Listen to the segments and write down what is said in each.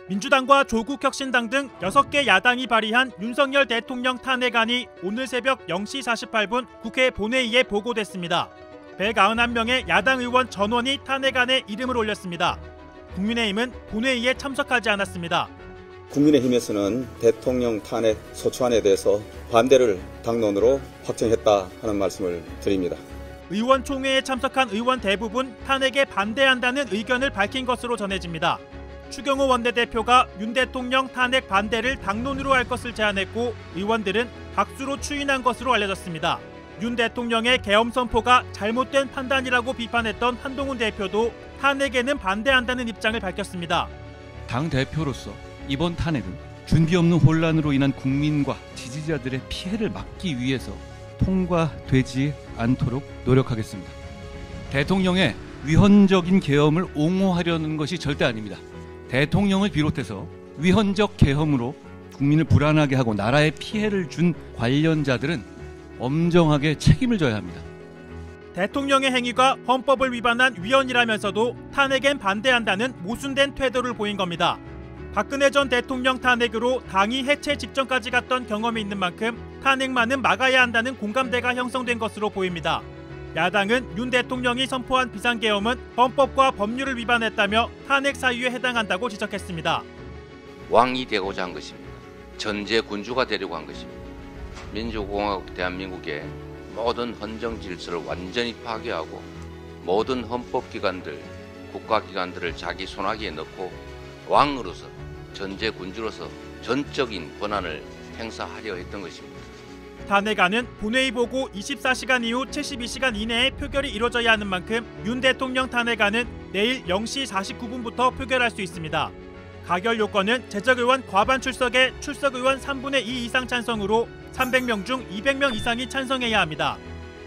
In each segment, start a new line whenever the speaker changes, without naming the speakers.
민주당과 조국혁신당 등 6개 야당이 발의한 윤석열 대통령 탄핵안이 오늘 새벽 0시 48분 국회 본회의에 보고됐습니다. 191명의 야당 의원 전원이 탄핵안에 이름을 올렸습니다. 국민의힘은 본회의에 참석하지 않았습니다.
국민의힘에서는 대통령 탄핵 소추안에 대해서 반대를 당론으로 확정했다 하는 말씀을 드립니다.
의원총회에 참석한 의원 대부분 탄핵에 반대한다는 의견을 밝힌 것으로 전해집니다. 추경호 원내대표가 윤 대통령 탄핵 반대를 당론으로 할 것을 제안했고 의원들은 박수로 추인한 것으로 알려졌습니다. 윤 대통령의 계엄 선포가 잘못된 판단이라고 비판했던 한동훈 대표도 탄핵에는 반대한다는 입장을 밝혔습니다.
당 대표로서 이번 탄핵은 준비 없는 혼란으로 인한 국민과 지지자들의 피해를 막기 위해서 통과되지 않도록 노력하겠습니다. 대통령의 위헌적인 계엄을 옹호하려는 것이 절대 아닙니다. 대통령을 비롯해서 위헌적 계엄으로 국민을 불안하게 하고 나라에 피해를 준 관련자들은 엄정하게 책임을 져야 합니다.
대통령의 행위가 헌법을 위반한 위헌이라면서도 탄핵엔 반대한다는 모순된 태도를 보인 겁니다. 박근혜 전 대통령 탄핵으로 당이 해체 직전까지 갔던 경험이 있는 만큼 탄핵만은 막아야 한다는 공감대가 형성된 것으로 보입니다. 야당은 윤 대통령이 선포한 비상계엄은 헌법과 법률을 위반했다며 탄핵 사유에 해당한다고 지적했습니다.
왕이 되고자 한 것입니다. 전제 군주가 되려고 한 것입니다. 민주공화국 대한민국의 모든 헌정 질서를 완전히 파괴하고 모든 헌법기관들, 국가기관들을 자기 손아귀에 넣고 왕으로서 전제 군주로서 전적인 권한을 행사하려 했던 것입니다.
탄핵안은 본회의 보고 24시간 이후 72시간 이내에 표결이 이뤄져야 하는 만큼 윤 대통령 탄핵안은 내일 0시 49분부터 표결할 수 있습니다. 가결 요건은 재적의원 과반 출석에 출석의원 3분의 2 이상 찬성으로 300명 중 200명 이상이 찬성해야 합니다.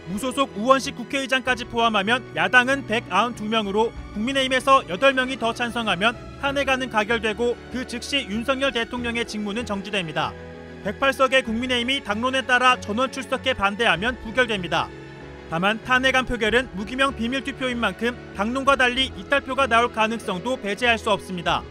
무소속 우원식 국회의장까지 포함하면 야당은 192명으로 국민의힘에서 8명이 더 찬성하면 탄핵안은 가결되고 그 즉시 윤석열 대통령의 직무는 정지됩니다. 108석의 국민의힘이 당론에 따라 전원 출석해 반대하면 부결됩니다. 다만 탄핵안 표결은 무기명 비밀투표인 만큼 당론과 달리 이탈표가 나올 가능성도 배제할 수 없습니다.